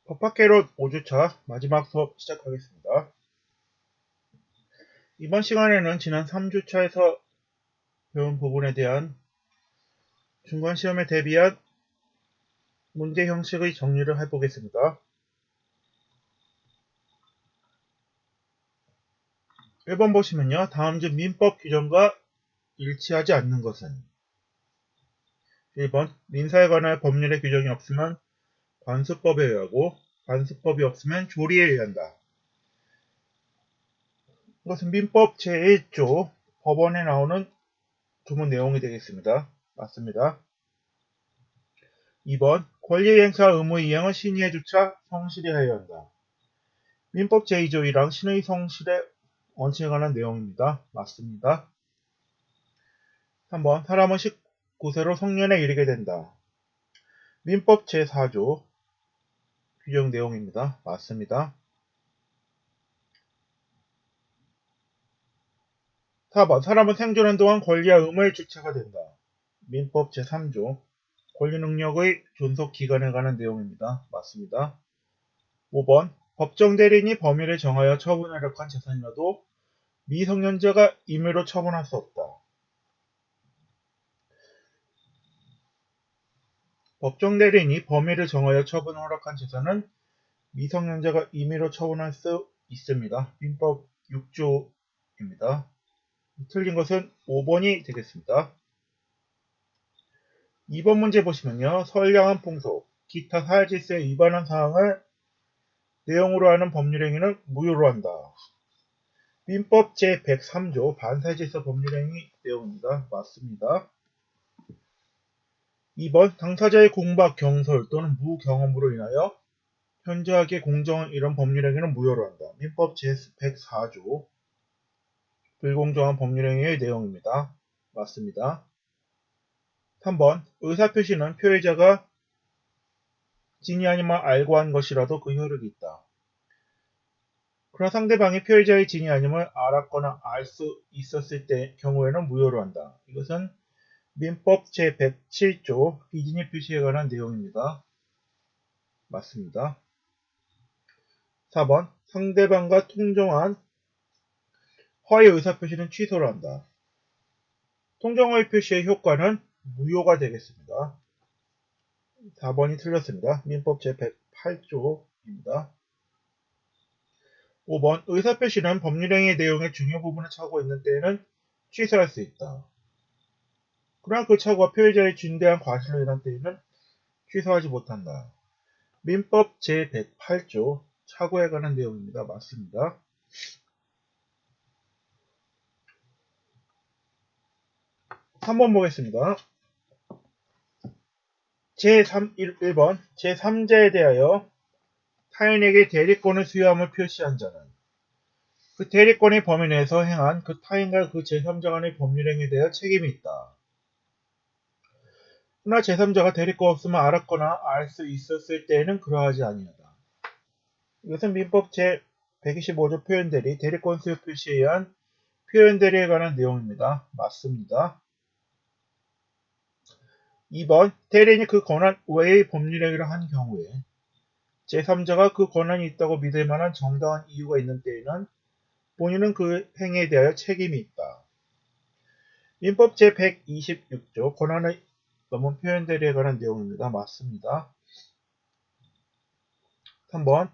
법학개론 5주차 마지막 수업 시작하겠습니다. 이번 시간에는 지난 3주차에서 배운 부분에 대한 중간시험에 대비한 문제 형식의 정리를 해보겠습니다. 1번 보시면요. 다음 중 민법 규정과 일치하지 않는 것은 1번 민사에 관하여 법률의 규정이 없으면 관수법에 의하고 관수법이 없으면 조리에 의한다. 이것은 민법 제1조 법원에 나오는 주문 내용이 되겠습니다. 맞습니다. 2번 권리행사 의무 이행은 신의에 주차 성실히 하여야 한다. 민법 제2조 1항 신의 성실의 원칙에 관한 내용입니다. 맞습니다. 3번 사람은 19세로 성년에 이르게 된다. 민법 제4조 규정 내용입니다. 맞습니다. 4번 사람은 생존한 동안 권리와 의무의 주체가 된다. 민법 제3조 권리능력의 존속 기간에 관한 내용입니다. 맞습니다. 5번 법정 대리인이 범위를 정하여 처분하려고 한 재산이라도 미성년자가 임의로 처분할 수 없다. 법정 대리인이 범위를 정하여 처분을 허락한 재산은 미성년자가 임의로 처분할 수 있습니다. 민법 6조입니다. 틀린 것은 5번이 되겠습니다. 2번 문제 보시면요. 선량한 풍속, 기타 사회질서에 위반한 사항을 내용으로 하는 법률행위는 무효로 한다. 민법 제103조 반사회질서 법률행위 내용입니다. 맞습니다. 2번 당사자의 공박, 경솔 또는 무경험으로 인하여 현저하게 공정한 이런 법률행위는 무효로 한다. 민법 제104조 불공정한 법률행위의 내용입니다. 맞습니다. 3번 의사표시는 표의자가 진이 아니면 알고 한 것이라도 그 효력이 있다. 그러나 상대방이 표의자의 진이 아님을 알았거나 알 수 있었을 때 경우에는 무효로 한다. 이것은 민법 제107조 비진이 표시에 관한 내용입니다. 맞습니다. 4번 상대방과 통정한 허위 의사표시는 취소를 한다. 통정허위 표시의 효과는 무효가 되겠습니다. 4번이 틀렸습니다. 민법 제108조입니다. 5번 의사표시는 법률행위의 내용의 중요 부분을 차고 있는 때에는 취소할 수 있다. 그러나 그 차고가 표의자의 중대한 과실로 인한 때에는 취소하지 못한다. 민법 제108조 차고에 관한 내용입니다. 맞습니다. 3번 보겠습니다. 제1번 제3자에 대하여 타인에게 대리권을 수여함을 표시한 자는 그 대리권의 범위 내에서 행한 그 타인과 그 제3자 간의 법률행위에 대하여 책임이 있다. 그러나 제3자가 대리권 없음을 알았거나 알 수 있었을 때에는 그러하지 아니하다. 이것은 민법 제125조 표현대리 대리권 수여 표시에 의한 표현대리에 관한 내용입니다. 맞습니다. 2번 대리인이 그 권한 외의 법률행위를 한 경우에 제3자가 그 권한이 있다고 믿을 만한 정당한 이유가 있는 때에는 본인은 그 행위에 대하여 책임이 있다. 민법 제126조 권한의 넘은 표현대리에 관한 내용입니다. 맞습니다. 3번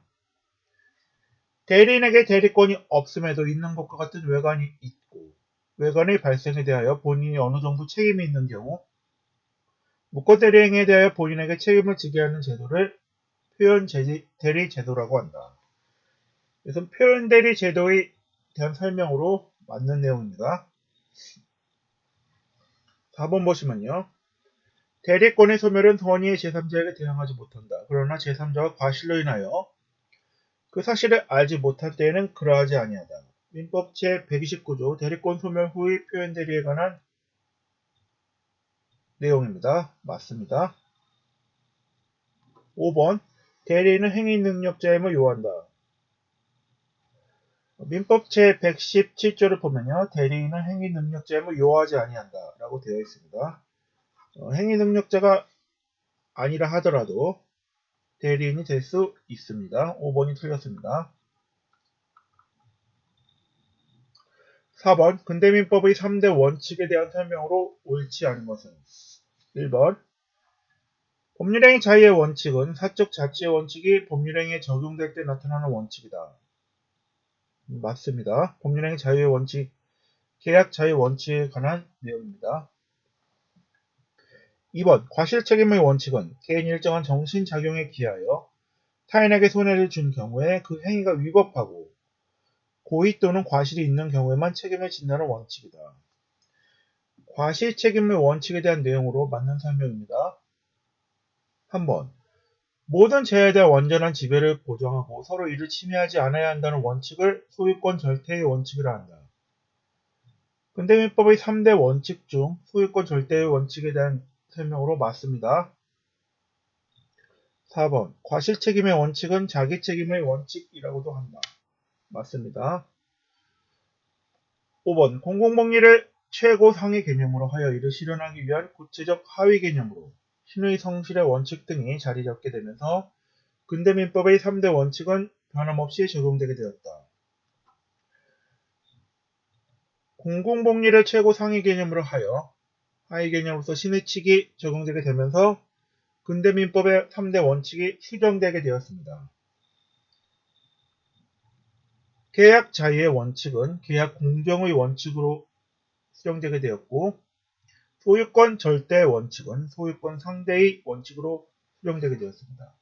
대리인에게 대리권이 없음에도 있는 것과 같은 외관이 있고 외관의 발생에 대하여 본인이 어느 정도 책임이 있는 경우 무권대리 행위에 대하여 본인에게 책임을 지게 하는 제도를 표현대리 제도라고 한다. 그래서 표현대리 제도에 대한 설명으로 맞는 내용입니다. 4번 보시면요. 대리권의 소멸은 선의의 제3자에게 대항하지 못한다. 그러나 제3자가 과실로 인하여 그 사실을 알지 못할 때에는 그러하지 아니하다. 민법 제129조 대리권 소멸 후의 표현대리에 관한 내용입니다. 맞습니다. 5번 대리인은 행위능력자임을 요한다. 민법 제117조를 보면요. 대리인은 행위능력자임을 요하지 아니한다 라고 되어 있습니다. 행위능력자가 아니라 하더라도 대리인이 될 수 있습니다. 5번이 틀렸습니다. 4번 근대민법의 3대 원칙에 대한 설명으로 옳지 않은 것은 1번 법률행위 자유의 원칙은 사적 자치의 원칙이 법률행위에 적용될 때 나타나는 원칙이다. 맞습니다. 법률행위 자유의 원칙, 계약 자유 원칙에 관한 내용입니다. 2번 과실책임의 원칙은 개인이 일정한 정신작용에 기하여 타인에게 손해를 준 경우에 그 행위가 위법하고 고의 또는 과실이 있는 경우에만 책임을 진다는 원칙이다. 과실책임의 원칙에 대한 내용으로 맞는 설명입니다. 3번 모든 재해에 대한 완전한 지배를 보장하고 서로 이를 침해하지 않아야 한다는 원칙을 소유권 절대의 원칙이라 한다. 근대민법의 3대 원칙 중 소유권 절대의 원칙에 대한 설명으로 맞습니다. 4번 과실책임의 원칙은 자기책임의 원칙이라고도 한다. 맞습니다. 5번 공공법리를 최고 상위 개념으로 하여 이를 실현하기 위한 구체적 하위 개념으로 신의 성실의 원칙 등이 자리 잡게 되면서 근대민법의 3대 원칙은 변함없이 적용되게 되었다. 공공법리를 최고 상위 개념으로 하여 하위 개념으로서 신의 칙이 적용되게 되면서 근대민법의 3대 원칙이 수정되게 되었습니다. 계약 자유의 원칙은 계약 공정의 원칙으로 수정되게 되었고 소유권 절대의 원칙은 소유권 상대의 원칙으로 수정되게 되었습니다.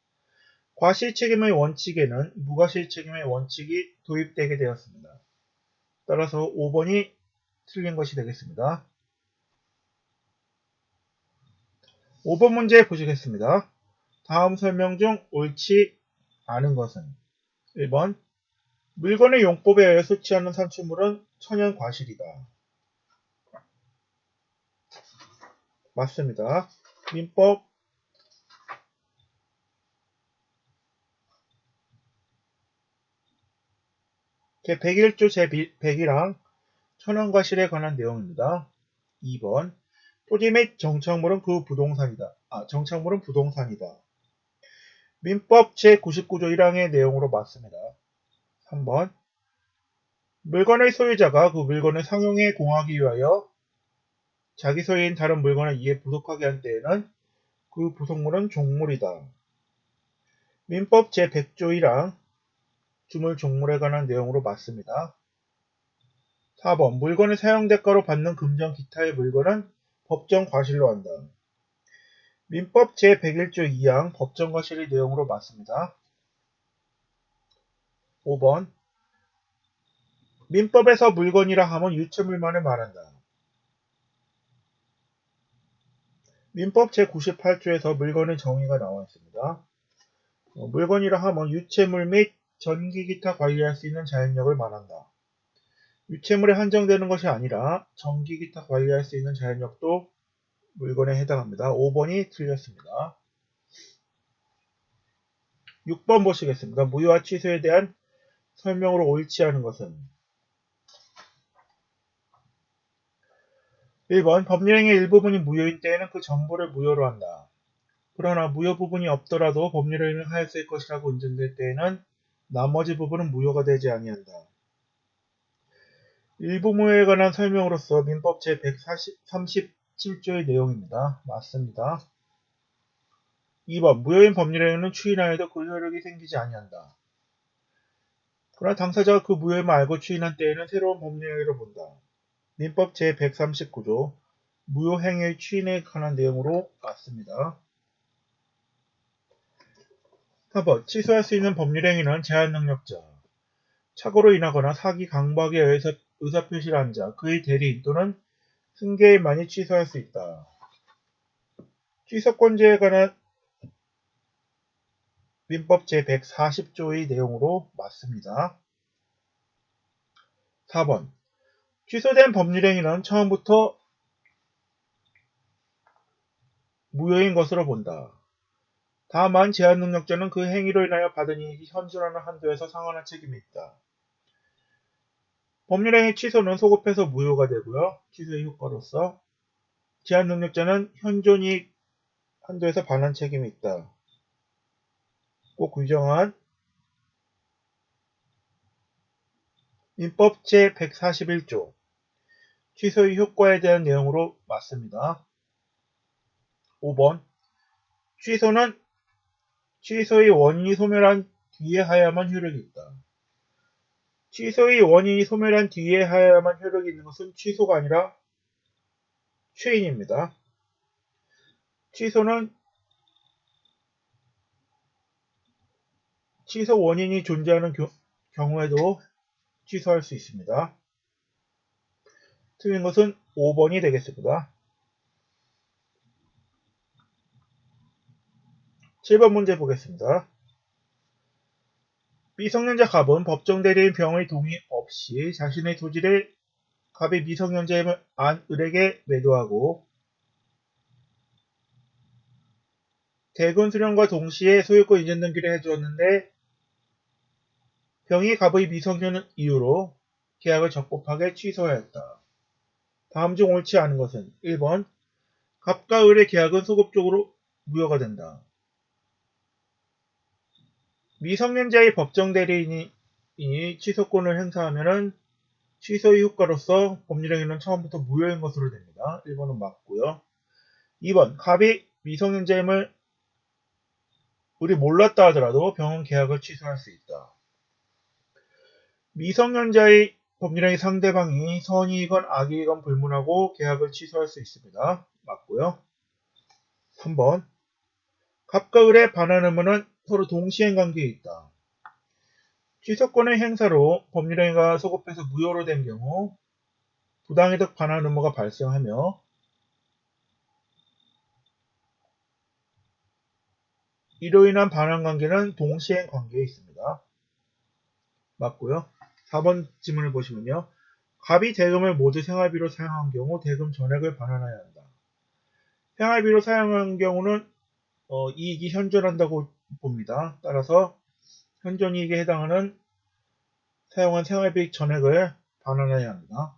과실책임의 원칙에는 무과실책임의 원칙이 도입되게 되었습니다. 따라서 5번이 틀린 것이 되겠습니다. 5번 문제 보시겠습니다. 다음 설명 중 옳지 않은 것은 1번 물건의 용법에 의해 취하는 산출물은 천연 과실이다. 맞습니다. 민법 제101조 제100이랑 천연과실에 관한 내용입니다. 2번 토지 및 정착물은 그 부동산이다. 정착물은 부동산이다. 민법 제99조 1항의 내용으로 맞습니다. 3번 물건의 소유자가 그 물건을 상용에 공하기 위하여 자기 소유인 다른 물건을 이에 부속하게 한 때에는 그 부속물은 종물이다. 민법 제100조 1항 주물 종물에 관한 내용으로 맞습니다. 4번 물건의 사용대가로 받는 금전 기타의 물건은 법정 과실로 한다. 민법 제101조 2항 법정 과실의 내용으로 맞습니다. 5번 민법에서 물건이라 하면 유체물만을 말한다. 민법 제98조에서 물건의 정의가 나와 있습니다. 물건이라 하면 유체물 및 전기 기타 관리할 수 있는 자연력을 말한다. 유체물에 한정되는 것이 아니라 전기 기타 관리할 수 있는 자연력도 물건에 해당합니다. 5번이 틀렸습니다. 6번 보시겠습니다. 무효와 취소에 대한 설명으로 옳지 않은 것은 1번 법률행위의 일부분이 무효인 때에는 그 전부를 무효로 한다. 그러나 무효 부분이 없더라도 법률행위를 하였을 것이라고 인정될 때에는 나머지 부분은 무효가 되지 아니한다. 일부 무효에 관한 설명으로서 민법 제137조의 내용입니다. 맞습니다. 2번 무효인 법률행위는 추인하여도 그 효력이 생기지 아니한다. 그러나 당사자가 그 무효임을 알고 추인한 때에는 새로운 법률행위를 본다. 민법 제139조 무효행위의 추인에 관한 내용으로 맞습니다. 4번 취소할 수 있는 법률행위는 제한능력자, 착오로 인하거나 사기 강박에 의해서 의사표시를 한 자, 그의 대리인 또는 승계인만이 취소할 수 있다. 취소권자에 관한 민법 제140조의 내용으로 맞습니다. 4번 취소된 법률행위는 처음부터 무효인 것으로 본다. 다만 제한능력자는 그 행위로 인하여 받은 이익이 현존하는 한도에서 상환할 책임이 있다. 법률행위 취소는 소급해서 무효가 되고요. 취소의 효과로서 제한능력자는 현존이익 한도에서 반환 책임이 있다. 꼭 규정한 민법 제141조 취소의 효과에 대한 내용으로 맞습니다. 5번 취소는 취소의 원인이 소멸한 뒤에 하여야만 효력이 있다. 취소의 원인이 소멸한 뒤에 하여야만 효력이 있는 것은 취소가 아니라 추인입니다. 취소는 취소 원인이 존재하는 경우에도 취소할 수 있습니다. 틀린 것은 5번이 되겠습니다. 7번 문제 보겠습니다. 미성년자 갑은 법정 대리인 병의 동의 없이 자신의 토지를 갑이 미성년자인 안 을에게 매도하고 대금 수령과 동시에 소유권 이전 등기를 해주었는데 병이 갑의 미성년 이유로 계약을 적법하게 취소하였다. 다음 중 옳지 않은 것은 1번 갑과 을의 계약은 소급적으로 무효가 된다. 미성년자의 법정 대리인이 취소권을 행사하면 취소의 효과로서 법률행위는 처음부터 무효인 것으로 됩니다. 1번은 맞고요. 2번 갑이 미성년자임을 을이 몰랐다 하더라도 병은 계약을 취소할 수 있다. 미성년자의 법률행위 상대방이 선의이건 악의이건 불문하고 계약을 취소할 수 있습니다. 맞고요. 3번 갑과 을의 반환 의무는 서로 동시행 관계에 있다. 취소권의 행사로 법률행위가 소급해서 무효로 된 경우 부당이득 반환 의무가 발생하며 이로 인한 반환 관계는 동시행 관계에 있습니다. 맞고요. 4번 지문을 보시면요. 갑이 대금을 모두 생활비로 사용한 경우 대금 전액을 반환해야 한다. 생활비로 사용한 경우는 이익이 현존한다고 봅니다. 따라서 현존이익에 해당하는 사용한 생활비 전액을 반환해야 합니다.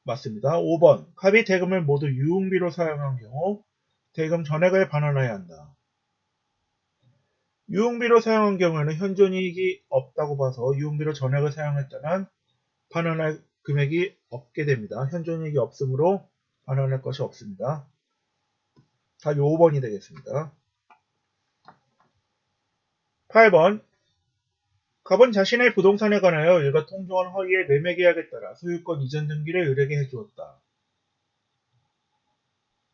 맞습니다. 5번 갑이 대금을 모두 유흥비로 사용한 경우 대금 전액을 반환해야 한다. 유흥비로 사용한 경우에는 현존이익이 없다고 봐서 유흥비로 전액을 사용했다면 반환할 금액이 없게 됩니다. 현존이익이 없으므로 반환할 것이 없습니다. 답이 5번이 되겠습니다. 8번 갑은 자신의 부동산에 관하여 일가 통정한 허위의 매매계약에 따라 소유권 이전 등기를 을에게 해주었다.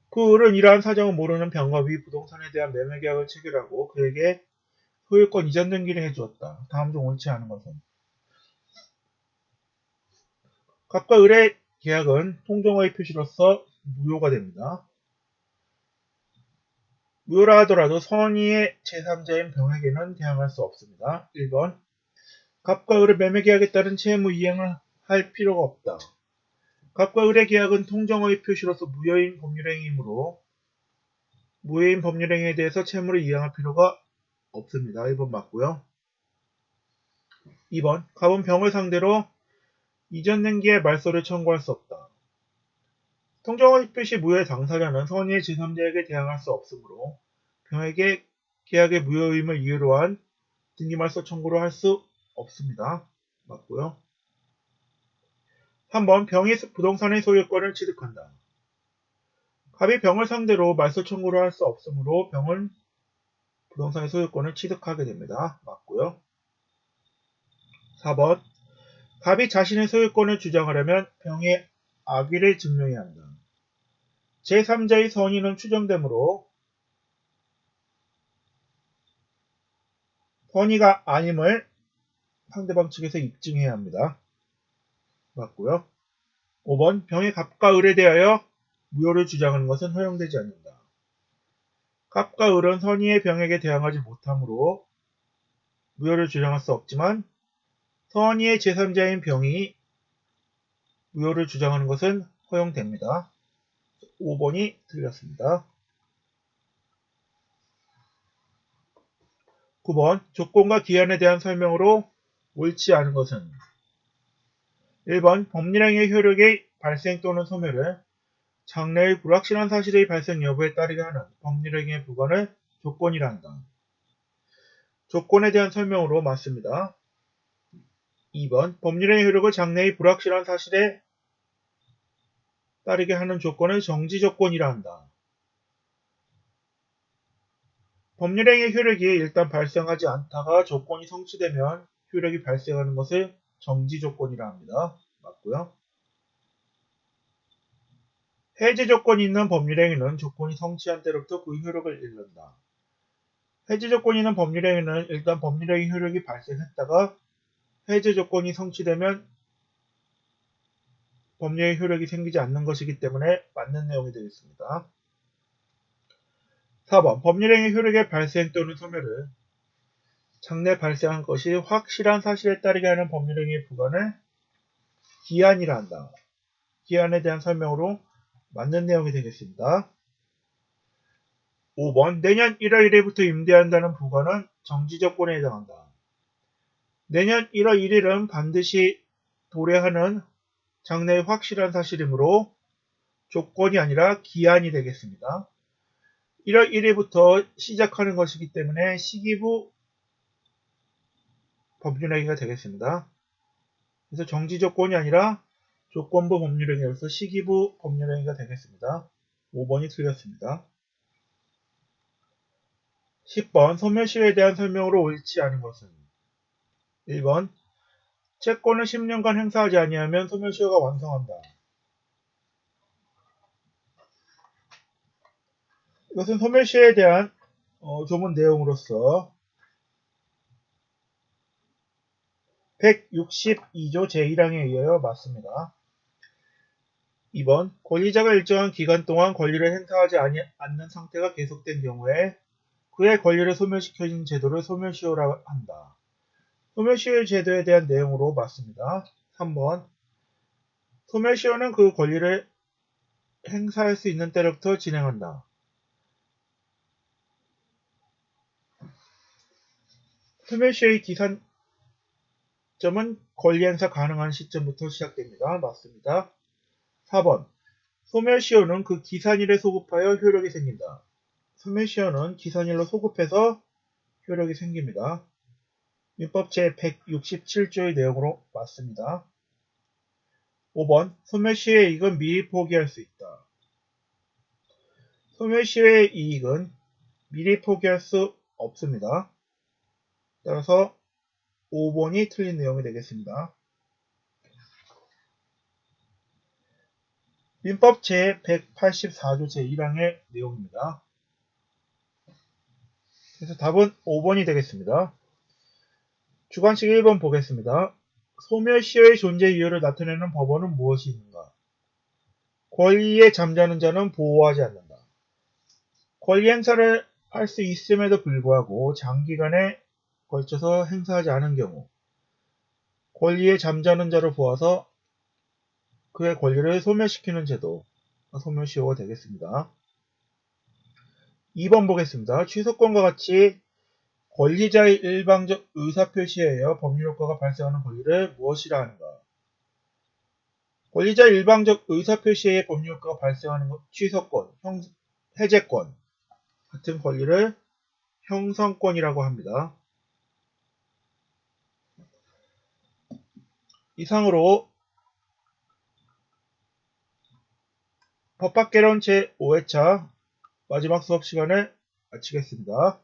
그 을은 이러한 사정을 모르는 병과 위 부동산에 대한 매매계약을 체결하고 그에게 소유권 이전 등기를 해주었다. 다음 중 옳지 않은 것은 갑과 을의 계약은 통정허위 표시로서 무효가 됩니다. 무효라 하더라도 선의의 제3자인 병에게는 대항할 수 없습니다. 1번 갑과 을의 매매계약에 따른 채무 이행을 할 필요가 없다. 갑과 을의 계약은 통정허위 표시로서 무효인 법률행위이므로 무효인 법률행위에 대해서 채무를 이행할 필요가 없습니다. 1번 맞고요. 2번 갑은 병을 상대로 이전 등기의 말소를 청구할 수 없다. 통정허위 표시 무효의 당사자는 선의의 제3자에게 대항할 수 없으므로 병에게 계약의 무효임을 이유로 한 등기말소 청구를 할 수 없습니다. 맞고요. 3번 병이 부동산의 소유권을 취득한다. 갑이 병을 상대로 말소 청구를 할 수 없으므로 병은 부동산의 소유권을 취득하게 됩니다. 맞고요. 4번 갑이 자신의 소유권을 주장하려면 병의 악의를 증명해야 한다. 제3자의 선의는 추정되므로 선의가 아님을 상대방 측에서 입증해야 합니다. 맞고요. 5번 병의 갑과 을에 대하여 무효를 주장하는 것은 허용되지 않는다. 갑과 을은 선의의 병에게 대항하지 못하므로 무효를 주장할 수 없지만 선의의 제3자인 병이 무효를 주장하는 것은 허용됩니다. 5번이 틀렸습니다. 9번 조건과 기한에 대한 설명으로 옳지 않은 것은 1번 법률행위의 효력의 발생 또는 소멸을 장래의 불확실한 사실의 발생 여부에 따르게 하는 법률행위의 부과를 조건이라 한다. 조건에 대한 설명으로 맞습니다. 2번 법률행위 효력을 장래의 불확실한 사실에 따르게 하는 조건을 정지조건이라 한다. 법률행위 효력이 일단 발생하지 않다가 조건이 성취되면 효력이 발생하는 것을 정지조건이라 합니다. 맞고요. 해제 조건이 있는 법률행위는 조건이 성취한 때로부터 그 효력을 잃는다. 해제 조건이 있는 법률행위는 일단 법률행위 효력이 발생했다가 해제 조건이 성취되면 법률행위 효력이 생기지 않는 것이기 때문에 맞는 내용이 되겠습니다. 4번 법률행위 효력의 발생 또는 소멸을 장래 발생한 것이 확실한 사실에 따르게 하는 법률행위의 부관을 기한이라 한다. 기한에 대한 설명으로 맞는 내용이 되겠습니다. 5번 내년 1월 1일부터 임대한다는 부관은 정지조건에 해당한다. 내년 1월 1일은 반드시 도래하는 장래의 확실한 사실이므로 조건이 아니라 기한이 되겠습니다. 1월 1일부터 시작하는 것이기 때문에 시기부 법률행위가 되겠습니다. 그래서 정지조건이 아니라 조건부 법률행위로서 시기부 법률행위가 되겠습니다. 5번이 틀렸습니다. 10번 소멸시효에 대한 설명으로 옳지 않은 것은 1번 채권을 10년간 행사하지 아니하면 소멸시효가 완성한다. 이것은 소멸시효에 대한 조문 내용으로서 162조 제1항에 의하여 맞습니다. 2번 권리자가 일정한 기간 동안 권리를 행사하지 않는 상태가 계속된 경우에 그의 권리를 소멸시켜준 제도를 소멸시효라 한다. 소멸시효 제도에 대한 내용으로 맞습니다. 3번 소멸시효는 그 권리를 행사할 수 있는 때로부터 진행한다. 소멸시효의 기산점은 권리 행사 가능한 시점부터 시작됩니다. 맞습니다. 4번 소멸시효는 그 기산일에 소급하여 효력이 생긴다. 소멸시효는 기산일로 소급해서 효력이 생깁니다. 민법 제167조의 내용으로 맞습니다. 5번 소멸시효의 이익은 미리 포기할 수 있다. 소멸시효의 이익은 미리 포기할 수 없습니다. 따라서 5번이 틀린 내용이 되겠습니다. 민법 제184조 제1항의 내용입니다. 그래서 답은 5번이 되겠습니다. 주관식 1번 보겠습니다. 소멸시효의 존재 이유를 나타내는 법원은 무엇이 있는가? 권리에 잠자는 자는 보호하지 않는다. 권리 행사를 할 수 있음에도 불구하고 장기간에 걸쳐서 행사하지 않은 경우 권리에 잠자는 자로 보아서 그의 권리를 소멸시키는 제도가 소멸시효가 되겠습니다. 2번 보겠습니다. 취소권과 같이 권리자의 일방적 의사표시에 의하여 법률효과가 발생하는 권리를 무엇이라 하는가? 권리자의 일방적 의사표시에 의해 법률효과가 발생하는 것, 취소권, 해제권 같은 권리를 형성권이라고 합니다. 이상으로 법학개론 제5회차 마지막 수업 시간을 마치겠습니다.